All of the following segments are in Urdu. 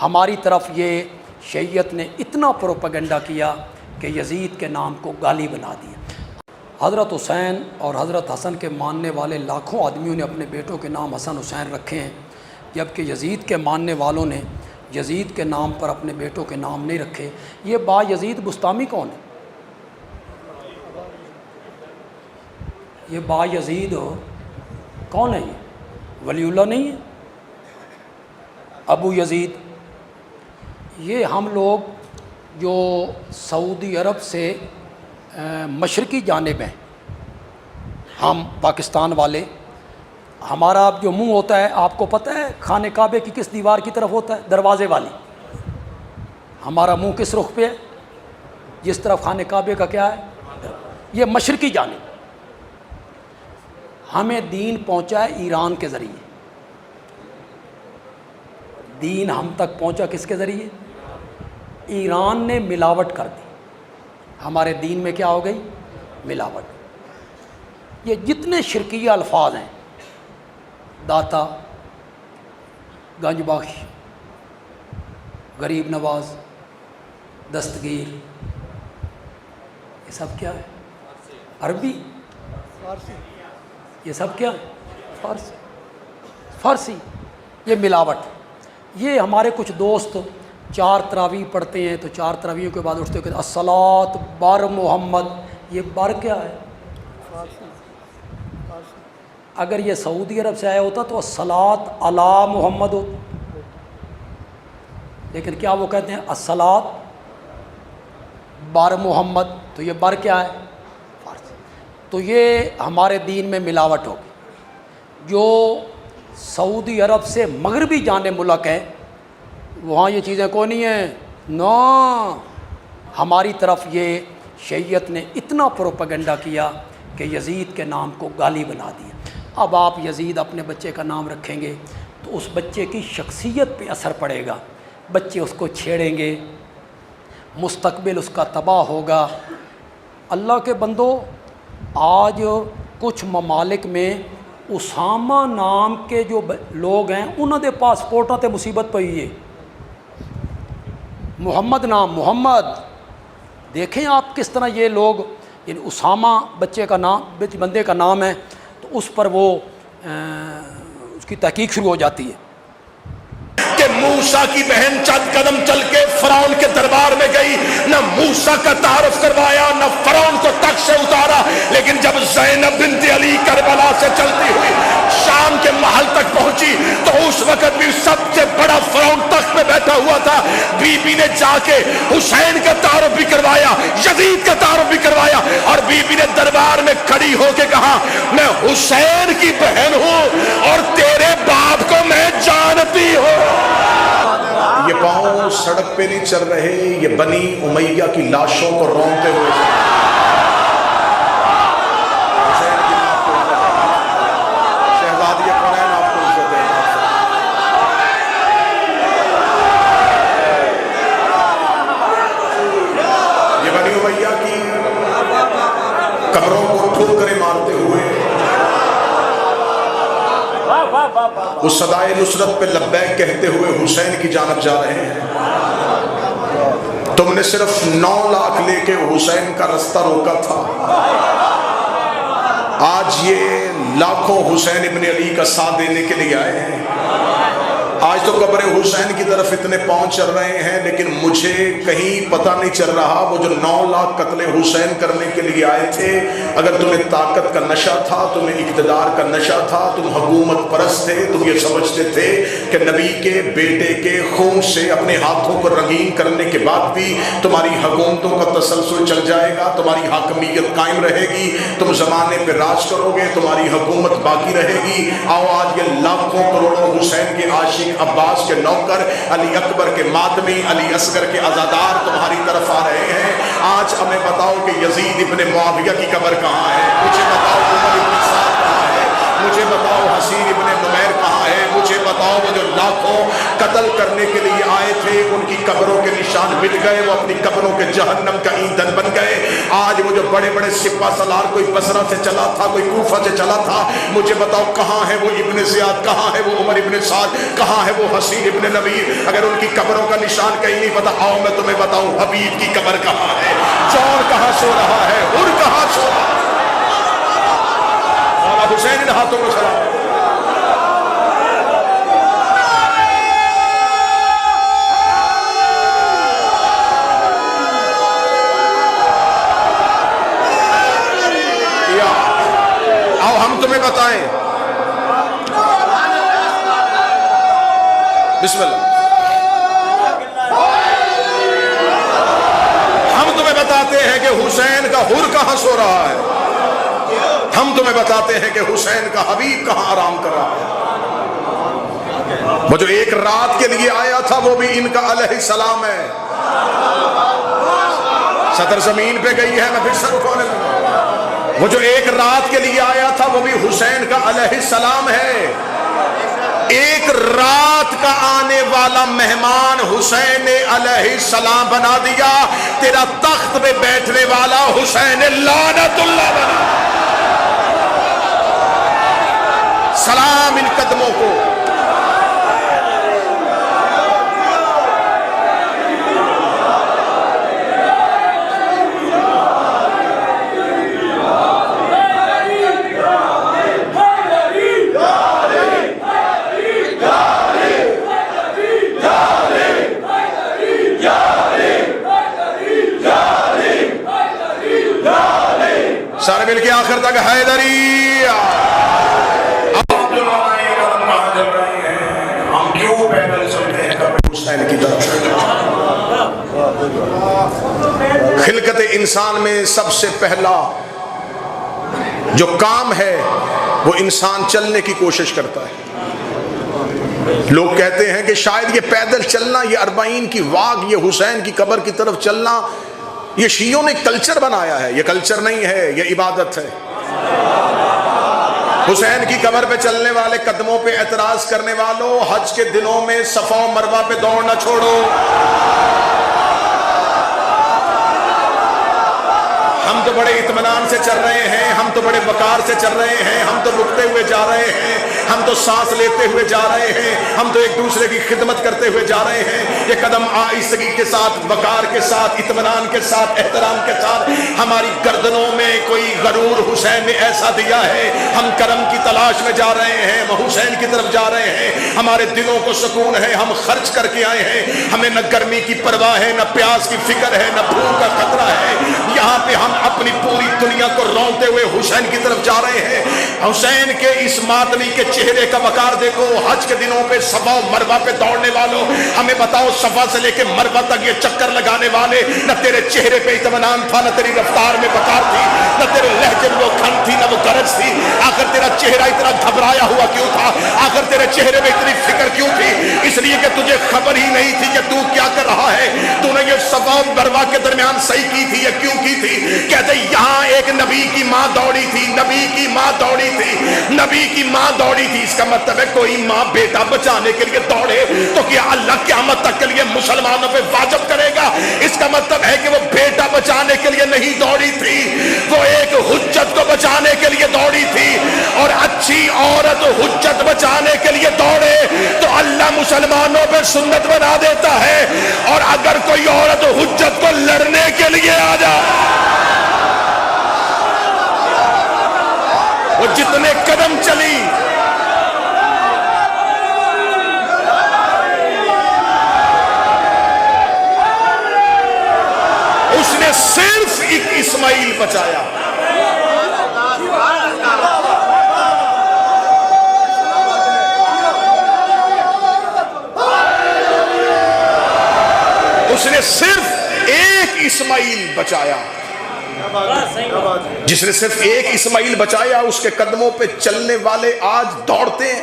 ہماری طرف یہ شیعت نے اتنا پروپیگنڈا کیا کہ یزید کے نام کو گالی بنا دیا۔ حضرت حسین اور حضرت حسن کے ماننے والے لاکھوں آدمیوں نے اپنے بیٹوں کے نام حسن حسین رکھے ہیں، جبکہ یزید کے ماننے والوں نے یزید کے نام پر اپنے بیٹوں کے نام نہیں رکھے۔ یہ با یزید بستامی کون ہے؟ یہ با یزید کون ہے؟ یہ ولی اللہ نہیں ہے؟ ابو یزید؟ یہ ہم لوگ جو سعودی عرب سے مشرقی جانب ہیں، ہم پاکستان والے، ہمارا اب جو منہ ہوتا ہے آپ کو پتہ ہے خانہ کعبے کی کس دیوار کی طرف ہوتا ہے؟ دروازے والی۔ ہمارا منہ کس رخ پہ ہے؟ جس طرف خانہ کعبے کا کیا ہے؟ یہ مشرقی جانب۔ ہمیں دین پہنچا ہے ایران کے ذریعے۔ دین ہم تک پہنچا کس کے ذریعے؟ ایران نے ملاوٹ کر دی، ہمارے دین میں کیا ہو گئی؟ ملاوٹ۔ یہ جتنے شرکیہ الفاظ ہیں، داتا، گنج بخش، غریب نواز، دستگیر، یہ سب کیا ہے؟ عربی؟ یہ سب کیا ہے؟ فارسی۔ یہ ملاوٹ۔ یہ ہمارے کچھ دوست 4 تراویح پڑھتے ہیں تو 4 تراویحوں کے بعد اٹھتے ہیں کہ الصلاۃ بر محمد۔ یہ بر کیا ہے؟ اگر یہ سعودی عرب سے آیا ہوتا تو الصلاۃ علی محمد ہوتا، لیکن کیا وہ کہتے ہیں الصلاۃ بر محمد، تو یہ بر کیا ہے؟ فارسی۔ تو یہ ہمارے دین میں ملاوٹ ہوگی۔ جو سعودی عرب سے مغربی جانب ملک ہے وہاں یہ چیزیں کوئی نہیں ہیں، نو۔ ہماری طرف یہ شیعت نے اتنا پروپیگنڈا کیا کہ یزید کے نام کو گالی بنا دیا۔ اب آپ یزید اپنے بچے کا نام رکھیں گے تو اس بچے کی شخصیت پہ اثر پڑے گا، بچے اس کو چھیڑیں گے، مستقبل اس کا تباہ ہوگا۔ اللہ کے بندو، آج کچھ ممالک میں اسامہ نام کے جو لوگ ہیں انہوں نے پاسپورٹوں تے مصیبت پئی ہے۔ محمد نام، محمد، دیکھیں آپ کس طرح یہ لوگ، یعنی اسامہ بچے کا نام، بندے کا نام ہے تو اس پر وہ اس کی تحقیق شروع ہو جاتی ہے کہ موسیٰ کی بہن چند قدم چل کے فرعون کے دربار میں گئی، نہ موسیٰ کا تعارف کروایا نہ فرعون کو تخت سے اتارا، لیکن جب زینب بنت علی کربلا سے چلتی ہوئی شام کے محل تک پہنچی تو اس وقت بھی سب سے بڑا فرعون تخت پہ بیٹھا ہوا تھا۔ بی بی نے جا کے حسین کا تعارف بھی کروایا، یزید کا تعارف بھی کروایا، اور بی بی نے دربار میں کھڑی ہو کے کہا میں حسین کی بہن ہوں اور تیرے باپ کو میں جانتی ہوں۔ یہ پاؤں سڑک پہ نہیں چل رہے، یہ بنی امیہ کی لاشوں کو رونتے ہوئے قبروں کو ٹھوکریں مارتے ہوئے اس صدائے نصرت پہ لبیک کہتے ہوئے حسین کی جانب جا رہے ہیں۔ تم نے صرف 9 لاکھ لے کے حسین کا رستہ روکا تھا، آج یہ لاکھوں حسین ابن علی کا ساتھ دینے کے لیے آئے ہیں۔ آج تو قبر حسین کی طرف اتنے پہنچ چل رہے ہیں، لیکن مجھے کہیں پتہ نہیں چل رہا وہ جو 9 لاکھ قتل حسین کرنے کے لیے آئے تھے، اگر تمہیں طاقت کا نشہ تھا، تمہیں اقتدار کا نشہ تھا، تم حکومت پرست تھے، تم یہ سمجھتے تھے کہ نبی کے بیٹے کے خون سے اپنے ہاتھوں کو رنگین کرنے کے بعد بھی تمہاری حکومتوں کا تسلسل چل جائے گا، تمہاری حاکمیت قائم رہے گی، تم زمانے پہ راج کرو گے، تمہاری حکومت باقی رہے گی۔ آؤ آج یہ لاکھوں کروڑوں حسین کے عاشق، عباس کے نوکر، علی اکبر کے ماتمی، علی اصغر کے عزادار تمہاری طرف آ رہے ہیں۔ آج ہمیں بتاؤ کہ یزید ابن معاویہ کی قبر کہاں ہے، مجھے بتاؤ عمر ابن سعد کہاں ہے، مجھے بتاؤ حسین ابن نمیر کہاں ہے، مجھے بتاؤ وہ جو لاکھوں قتل کرنے کے لیے آئے تھے ایک ان کی قبروں کے نشان مٹ گئے، وہ اپنی قبروں کے جہنم کا ایندھن بن گئے۔ آج وہ جو بڑے بڑے سپہ سالار، کوئی بصرہ سے چلا تھا، کوئی کوفہ سے چلا تھا، مجھے بتاؤ کہاں ہے وہ ابن زیاد، کہاں ہے وہ عمر ابن سعد، کہاں ہے وہ حسین ابن نبیر؟ اگر ان کی قبروں کا نشان کہیں نہیں پتا، آؤ میں تمہیں بتاؤں حبیب کی قبر کہاں ہے، جون کہاں سو رہا ہے، حر کہاں سو رہا ہے۔ مولا حسین ان ہاتھوں کو سلام۔ آؤ ہم تمہیں بتائیں، بسم اللہ، ہم تمہیں بتاتے ہیں کہ حسین کا حر کہاں سو رہا ہے، ہم تمہیں بتاتے ہیں کہ حسین کا حبیب کہاں آرام کر رہا ہے۔ وہ جو ایک رات کے لیے آیا تھا وہ بھی ان کا علیہ السلام ہے۔ صدر زمین پہ گئی ہے، میں پھر سر اٹھانے لگا۔ وہ جو ایک رات کے لیے آیا تھا وہ بھی حسین کا علیہ السلام ہے۔ ایک رات کا آنے والا مہمان حسین علیہ السلام بنا دیا، تیرا تخت پہ بیٹھنے والا حسین لعنت اللہ بنا۔ سلام ان قدموں کو۔ سارے مل کے آخر تک حیدری۔ اب جو ہمارے قدم کہاں چل رہے ہیں، ہم کیوں پیدل چلتے ہیں قبر حسین کی طرف؟ خلقت انسان میں سب سے پہلا جو کام ہے وہ انسان چلنے کی کوشش کرتا ہے۔ لوگ کہتے ہیں کہ شاید یہ پیدل چلنا، یہ 40 کی واک، یہ حسین کی قبر کی طرف چلنا، یہ شیعوں نے کلچر بنایا ہے۔ یہ کلچر نہیں ہے، یہ عبادت ہے۔ حسین کی قبر پہ چلنے والے، قدموں پہ اعتراض کرنے والوں، حج کے دنوں میں صفا و مروہ پہ دوڑنا چھوڑو۔ ہم تو بڑے اطمینان سے چل رہے ہیں، ہم تو بڑے وقار سے چل رہے ہیں، ہم تو رکتے ہوئے جا رہے ہیں، ہم تو سانس لیتے ہوئے جا رہے ہیں، ہم تو ایک دوسرے کی خدمت کرتے ہوئے جا رہے ہیں۔ یہ قدم آہستگی کے ساتھ، وقار کے ساتھ، اطمینان کے ساتھ، احترام کے ساتھ، ہماری گردنوں میں کوئی غرور حسین نے ایسا دیا ہے، ہم کرم کی تلاش میں جا رہے ہیں، ہم حسین کی طرف جا رہے ہیں، ہمارے دلوں کو سکون ہے، ہم خرچ کر کے آئے ہیں، ہمیں نہ گرمی کی پرواہ ہے، نہ پیاس کی فکر ہے، نہ بھوک کا خطرہ ہے۔ یہاں پہ ہم اپنی پوری دنیا کو رونتے ہوئے حسین کی طرف جا رہے ہیں۔ حسین کے اس ماتمی کے چہرے کا وقار دیکھو۔ حج کے دنوں پہ صفا و مروہ پہ دوڑنے والوں، ہمیں بتاؤ صفا سے لے کے مروہ تک یہ چکر لگانے والے، نہ تیرے چہرے پہ اطمینان تھا، نہ تیری رفتار میں وقار تھی، نہ تیرے لہجے میں وہ کھن تھی، نہ وہ گرج تھی۔ آخر تیرا چہرہ اتنا گھبرایا ہوا کیوں تھا؟ آخر تیرے چہرے میں اتنی فکر کیوں تھی؟ اس لیے کہ تجھے خبر ہی نہیں تھی کہ تو کیا کر رہا ہے۔ تو نے یہ صفا و مروہ کے درمیان صحیح کی تھی، یہ کیوں کی تھی؟ کہتے یہاں ایک نبی کی ماں دوڑی تھی، نبی کی ماں دوڑی تھی، نبی کی ماں دوڑی تھی۔ اس کا مطلب ہے کوئی ماں بیٹا بچانے کے لیے دوڑے تو کیا اللہ قیامت تک کے لیے مسلمانوں پہ واجب کرے گا؟ اس کا مطلب ہے کہ وہ بیٹا بچانے کے لیے نہیں دوڑی تھی، وہ ایک حجت کو بچانے کے لیے دوڑی تھی۔ اور اچھی عورت حجت بچانے کے لیے دوڑے تو اللہ مسلمانوں پہ سنت بنا دیتا ہے، اور اگر کوئی عورت حجت کو لڑنے کے لیے آ جائے، وہ جتنے قدم چلی، اس نے صرف ایک اسماعیل بچایا۔ اس نے صرف ایک اسماعیل بچایا۔ جس نے صرف ایک اسماعیل بچایا، اس کے قدموں پہ چلنے والے آج دوڑتے ہیں۔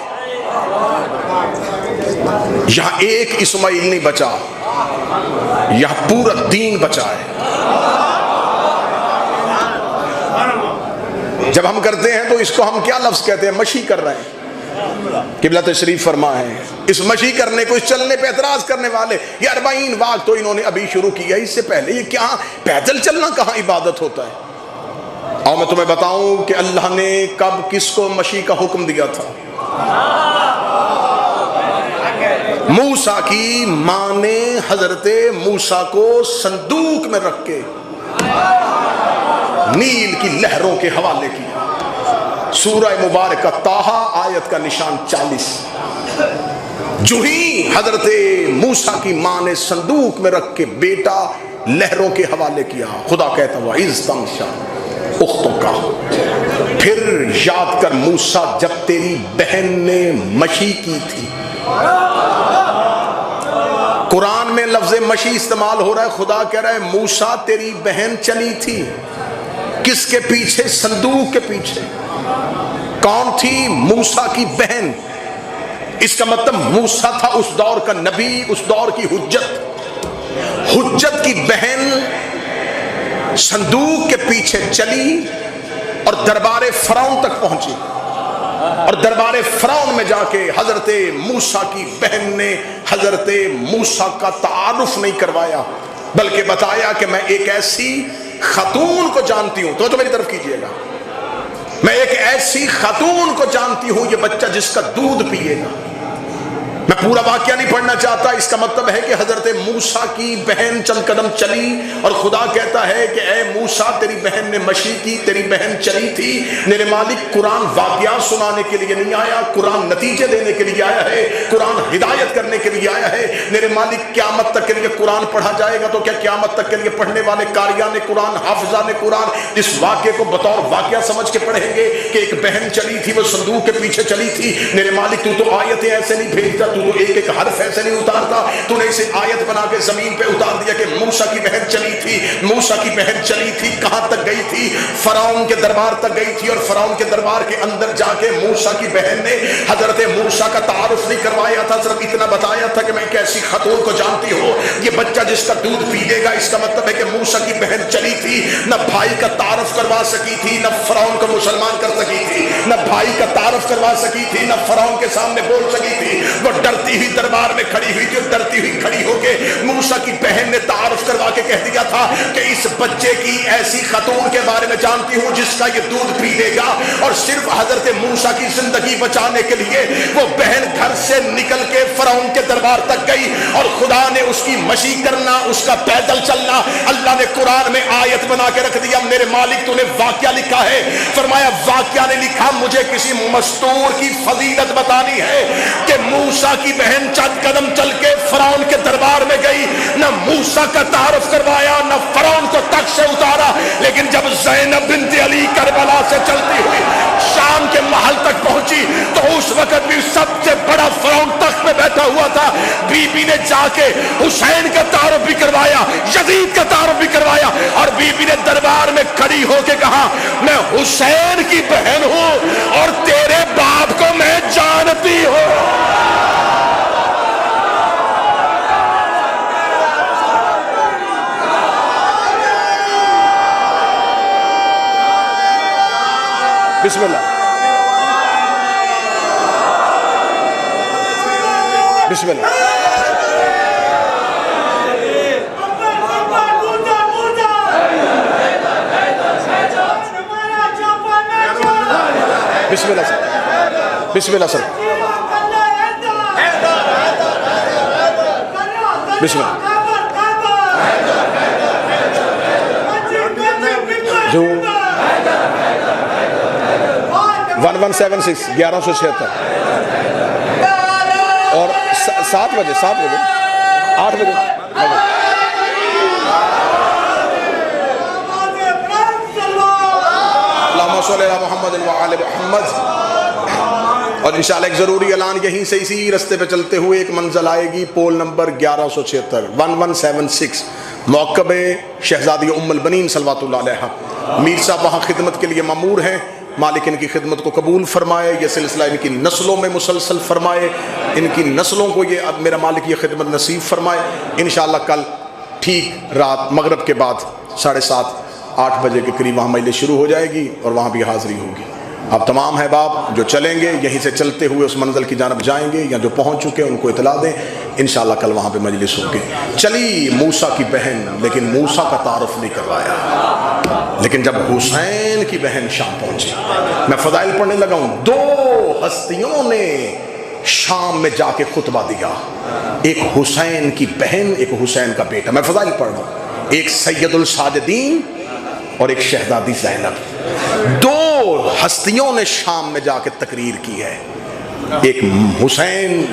یہاں ایک اسماعیل نہیں بچا، یہاں پورا دین بچا ہے۔ جب ہم کرتے ہیں تو اس کو ہم کیا لفظ کہتے ہیں؟ مشی کر رہے ہیں۔ قبلہ تشریف فرما ہے. اس مشی کرنے کو، اس چلنے پہ اعتراض کرنے والے، یہ 40 واق تو انہوں نے ابھی شروع کیا، اس سے پہلے یہ کیا پیدل چلنا کہاں عبادت ہوتا ہے؟ اور میں تمہیں بتاؤں کہ اللہ نے کب کس کو مشی کا حکم دیا تھا. موسیٰ کی ماں نے حضرت موسیٰ کو صندوق میں رکھ کے نیل کی لہروں کے حوالے کیا. سورہ مبارکہ طٰہٰ آیت کا نشان 40. جو ہی حضرت موسیٰ کی ماں نے صندوق میں رکھ کے بیٹا لہروں کے حوالے کیا، خدا کہتا ہوا اِذ تَغْشَىٰ اُخْتُكَ، پھر یاد کر موسیٰ جب تیری بہن نے مشی کی تھی. قرآن میں لفظ مشی استعمال ہو رہا ہے. خدا کہہ رہا ہے موسیٰ تیری بہن چلی تھی. کس کے پیچھے؟ صندوق کے پیچھے. کون تھی؟ موسیٰ کی بہن. اس کا مطلب موسیٰ تھا اس دور کا نبی، اس دور کی حجت کی بہن صندوق کے پیچھے چلی اور دربار فرعون تک پہنچی. اور دربار فرعون میں جا کے حضرت موسیٰ کی بہن نے حضرت موسیٰ کا تعارف نہیں کروایا، بلکہ بتایا کہ میں ایک ایسی خاتون کو جانتی ہوں. تو میری طرف کیجئے گا. میں ایک ایسی خاتون کو جانتی ہوں، یہ بچہ جس کا دودھ پیے گا. میں پورا واقعہ نہیں پڑھنا چاہتا. اس کا مطلب ہے کہ حضرت موسیٰ کی بہن چند قدم چلی اور خدا کہتا ہے کہ اے موسیٰ تیری بہن نے مشی کی، تیری بہن چلی تھی. میرے مالک قرآن واقعات سنانے کے لیے نہیں آیا، قرآن نتیجے دینے کے لیے آیا ہے، قرآن ہدایت کرنے کے لیے آیا ہے. میرے مالک قیامت تک کے لیے قرآن پڑھا جائے گا تو کیا قیامت تک کے لیے پڑھنے والے قاریان قرآن، حافظان قرآن اس واقعے کو بطور واقعہ سمجھ کے پڑھیں گے کہ ایک بہن چلی تھی، وہ صندوق کے پیچھے چلی تھی. میرے مالک تو آیتیں ایسے نہیں بھیجتا، تو ایک ایک حرف ایسے نہیں اتارتا. تو نے اسے آیت بنا کے زمین پہ اتار دیا کہ موسیٰ کی بہن چلی تھی. موسیٰ کی بہن چلی تھی، کہاں تک گئی تھی؟ فرعون کے دربار تک گئی تھی. اور فرعون کے دربار کے اندر جا کے موسیٰ کی بہن نے حضرت موسیٰ کا تعارف نہیں کروایا تھا، صرف اتنا بتایا تھا کہ میں ایک ایسی خاتون کو جانتی ہوں، یہ بچہ جس کا دودھ پی لے گا. اس کا مطلب ہے کہ موسیٰ کی بہن چلی تھی، نہ بھائی کا تعارف کروا سکی تھی، نہ فرعون کو مسلمان کر سکی تھی، نہ بھائی کا تعارف کروا سکی تھی، نہ فرعون کے سامنے بول سکی تھی. وہ ڈرتی ہوئی دربار میں کھڑی ہوئی تھی اور ڈرتی ہوئی کھڑی ہو کے موسیٰ کی بہن نے تعارف کروا کے کہہ دیا تھا کہ اس بچے کی ایسی خاتون کے بارے میں جانتی ہوں جس کا یہ دودھ پی لے گا. اور صرف حضرت موسیٰ کی زندگی بچانے کے لیے وہ بہن گھر سے نکل کے فرعون کے دربار تک گئی اور خدا نے اس کی مشی کرنا، اس کا پیدل چلنا اللہ نے قرآن میں آیت بنا کے رکھ دیا. میرے مالک تو نے واقعہ لکھا ہے. فرمایا واقعہ نے لکھا، مجھے کسی مستور کی فضیلت بتانی ہے کہ موسیٰ کی بہن چند قدم چل کے فرعون کے دربار میں گئی، نہ موسیٰ کا تعارف کروایا، نہ فرعون کو تخت سے اتارا. لیکن جب زینب بنت علی کربلا سے چلتی ہوئی شام کے محل تک پہنچی تو اس وقت بھی سب سے بڑا فرعون تخت میں بیٹھا ہوا تھا. بی بی نے جا کے حسین کا تعارف بھی کروایا، یزید کا تعارف بھی کروایا، اور بی بی نے دربار میں کھڑی ہو کے کہا میں حسین کی بہن ہوں اور تیرے باپ کو میں جانتی ہوں. بسم اللہ، بسم اللہ. بسم اللہ سر، بسم اللہ سر، بسم اللہ. جو 1176 1176 اور 7 بجے 8 بجے اللہم صلی علی محمد وآل محمد. اور انشاءاللہ ایک ضروری اعلان، یہیں سے اسی رستے پہ چلتے ہوئے ایک منزل آئے گی، پول نمبر 1176 1176 موقب شہزادی ام البنین صلوات اللہ علیہ. میر صاحب وہاں خدمت کے لیے مامور ہیں. مالک ان کی خدمت کو قبول فرمائے، یہ سلسلہ ان کی نسلوں میں مسلسل فرمائے، ان کی نسلوں کو یہ اب میرا مالک یہ خدمت نصیب فرمائے. انشاءاللہ کل ٹھیک رات مغرب کے بعد 7:30 8 بجے کے قریب وہاں مجلس شروع ہو جائے گی اور وہاں بھی حاضری ہوگی. اب تمام احباب جو چلیں گے یہیں سے چلتے ہوئے اس منزل کی جانب جائیں گے، یا جو پہنچ چکے ان کو اطلاع دیں، انشاءاللہ کل وہاں پہ مجلس ہوگی۔ چلی موسیٰ کی بہن، لیکن موسیٰ کا تعارف نہیں کروایا۔ لیکن جب حسین کی بہن شام پہنچی، میں فضائل پڑھنے لگا ہوں، 2 ہستیوں نے شام میں جا کے خطبہ دیا، ایک حسین کی بہن، ایک حسین کا بیٹا۔ میں فضائل پڑھ رہا ہوں، ایک سید الساجدین اور ایک شہزادی زینب۔ 2 ہستیوں نے شام میں جا کے تقریر کی ہے، ایک حسین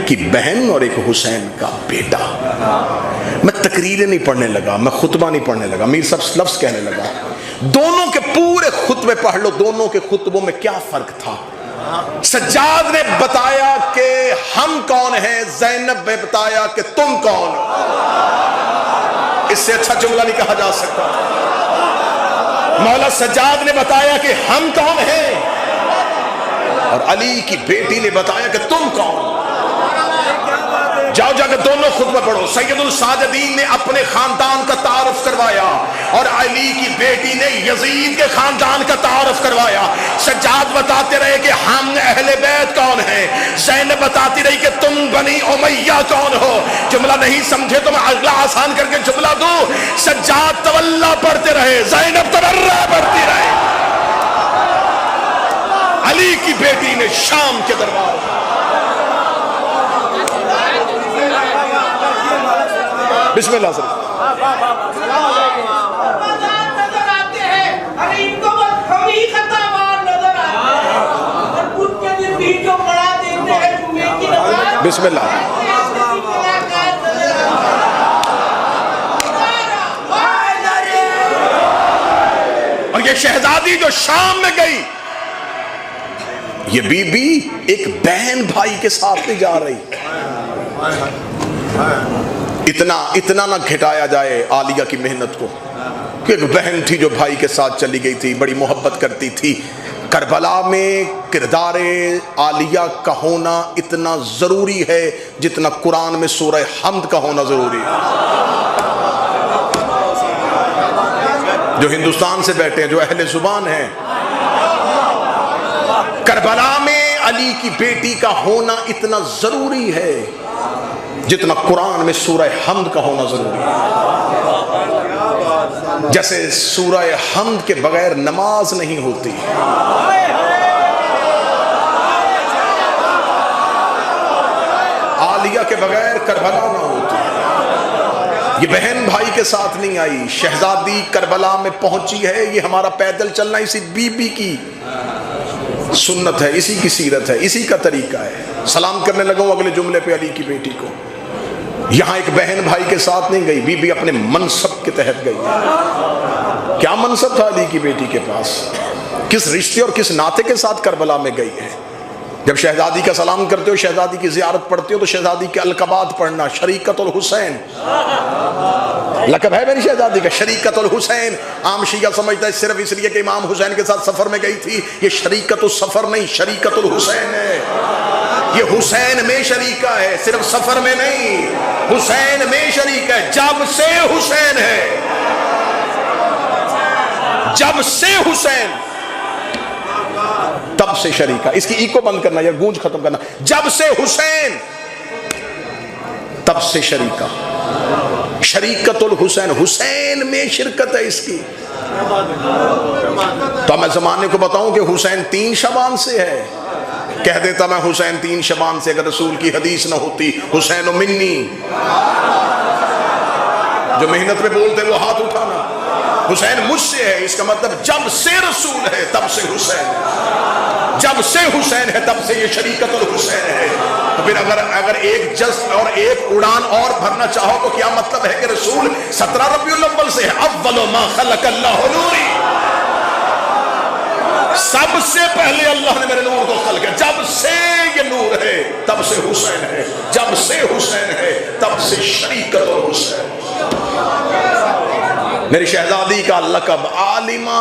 کی بہن اور ایک حسین کا بیٹا۔ میں تقریریں نہیں پڑھنے لگا، میں خطبہ نہیں پڑھنے لگا، میر صاحب لفظ کہنے لگا، دونوں کے پورے خطبے پڑھ لو، دونوں کے خطبوں میں کیا فرق تھا۔ سجاد نے بتایا کہ ہم کون ہیں، زینب نے بتایا کہ تم کون۔ اس سے اچھا جملہ نہیں کہا جا سکتا۔ مولا سجاد نے بتایا کہ ہم کون ہیں، اور علی کی بیٹی نے بتایا کہ تم کون۔ جاؤ جا کے دونوں خطبہ پڑھو۔ سید الساجدین نے اپنے خاندان کا تعارف کروایا، اور علی کی بیٹی نے یزید کے خاندان کا تعارف کروایا۔ سجاد بتاتے رہے کہ ہم اہل بیت کون ہیں، زینب بتاتی رہی کہ تم بنی امیہ کون ہو۔ جملہ نہیں سمجھے تو میں اگلا آسان کر کے جملہ دوں، سجاد تولا پڑھتے رہے، زینب تبرہ پڑھتی رہے۔ علی کی بیٹی نے شام کے دربار، بسم اللہ سر، نظر آتے ہیں، ارے ان کو بس ہم ہی خطاوار نظر آتے ہیں، اور خود کے دن بھی جو پڑھا دیتے ہیں جمعے کی نماز، بسم اللہ۔ اور یہ شہزادی جو شام میں گئی، یہ بی بی ایک بہن بھائی کے ساتھ نہیں جا رہی۔ اتنا نہ گھٹایا جائے عالیہ کی محنت کو، کہ ایک بہن تھی جو بھائی کے ساتھ چلی گئی تھی، بڑی محبت کرتی تھی۔ کربلا میں کردار عالیہ کا ہونا اتنا ضروری ہے جتنا قرآن میں سورہ حمد کا ہونا ضروری ہے۔ جو ہندوستان سے بیٹھے ہیں، جو اہل زبان ہیں، کربلا میں علی کی بیٹی کا ہونا اتنا ضروری ہے جتنا قرآن میں سورہ حمد کا ہونا ضروری ہے۔ جیسے سورہ حمد کے بغیر نماز نہیں ہوتی، عالیہ کے بغیر کربلا نہ ہوتی۔ یہ بہن بھائی کے ساتھ نہیں آئی، شہزادی کربلا میں پہنچی ہے۔ یہ ہمارا پیدل چلنا اسی بی بی کی سنت ہے، اسی کی سیرت ہے، اسی کا طریقہ ہے۔ سلام کرنے لگا ہوں اگلے جملے پہ علی کی بیٹی کو۔ یہاں ایک بہن بھائی کے ساتھ نہیں گئی، بی بی اپنے منصب کے تحت گئی۔ کیا منصب تھا علی کی بیٹی کے پاس، کس رشتے اور کس ناطے کے ساتھ کربلا میں گئی ہے۔ جب شہزادی کا سلام کرتے ہو، شہزادی کی زیارت پڑھتے ہو، تو شہزادی کے القابات پڑھنا، شریکت الحسین لقب ہے میری شہزادی کا، شریکت الحسین۔ عام شیعہ سمجھتا ہے صرف اس لیے کہ امام حسین کے ساتھ سفر میں گئی تھی، یہ شریکت السفر نہیں، شریکت الحسین ہے۔ یہ حسین میں شریکہ ہے، صرف سفر میں نہیں، حسین میں شریک ہے۔ جب سے حسین ہے، جب سے حسین، تب سے شریکہ۔ اس کی ایکو بند کرنا یا گونج ختم کرنا۔ جب سے حسین، تب سے شریکہ، شریکت الحسین، حسین میں شرکت ہے اس کی۔ تو میں زمانے کو بتاؤں کہ حسین 3 شعبان سے ہے، کہہ دیتا میں حسین 3 شعبان سے، اگر رسول کی حدیث نہ ہوتی۔ حسین و منی، جو محنت میں بولتے وہ ہاتھ اٹھانا۔ حسین مجھ سے ہے، اس کا مطلب جب سے رسول ہے تب سے حسین ہے، جب سے حسین ہے تب سے یہ شریکت الحسین ہے۔ تو پھر اگر ایک جذب اور ایک اڑان اور بھرنا چاہو تو کیا مطلب ہے کہ رسول 17 ربیع الاول سے ہے، اول ما خلق اللہ نوری، سب سے پہلے اللہ نے میرے نور کو خلق کیا۔ جب سے یہ نور ہے تب سے حسین ہے، جب سے حسین ہے تب سے شریکت الحسین۔ میری شہزادی کا لقب عالمہ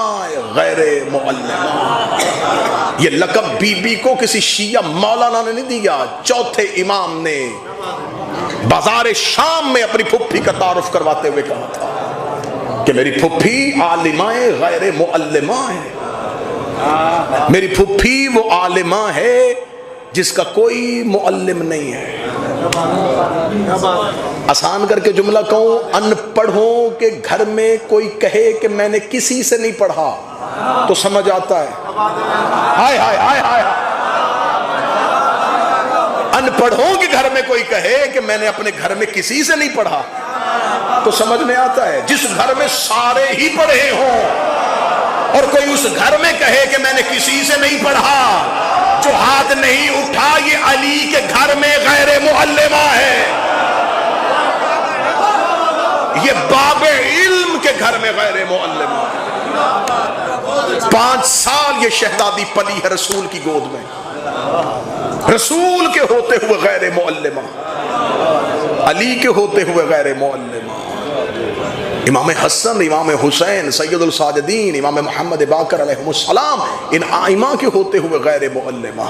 غیر معلمہ، یہ لقب بی بی کو کسی شیعہ مولانا نے نہیں دیا، چوتھے امام نے بازار شام میں اپنی پھپھی کا تعارف کرواتے ہوئے کہا تھا کہ میری پھپھی عالمہ غیر معلمہ ہے۔ میری پھپھی وہ عالمہ ہے جس کا کوئی معلم نہیں ہے. آسان کر کے جملہ کہوں، ان پڑھوں کے گھر میں کوئی کہے کہ میں نے کسی سے نہیں پڑھا تو سمجھ آتا ہے. ہائے ہائے ہائے ہائے. ان پڑھوں کے گھر میں کوئی کہے کہ میں نے اپنے گھر میں کسی سے نہیں پڑھا تو سمجھ میں آتا ہے. جس گھر میں سارے ہی پڑھے ہوں اور کوئی اس گھر میں کہے کہ میں نے کسی سے نہیں پڑھا، جو ہاتھ نہیں اٹھا یہ علی کے گھر میں غیر معلمہ ہے. یہ باب علم کے گھر میں غیر معلمہ ہے. 5 سال یہ شہزادی پلی ہے رسول کی گود میں، رسول کے ہوتے ہوئے غیر معلمہ، علی کے ہوتے ہوئے غیر معلمہ. امام حسن، امام حسین، سید الساجدین، امام محمد باقر علیہ السلام، ان آئمہ کے ہوتے ہوئے غیر معلمہ.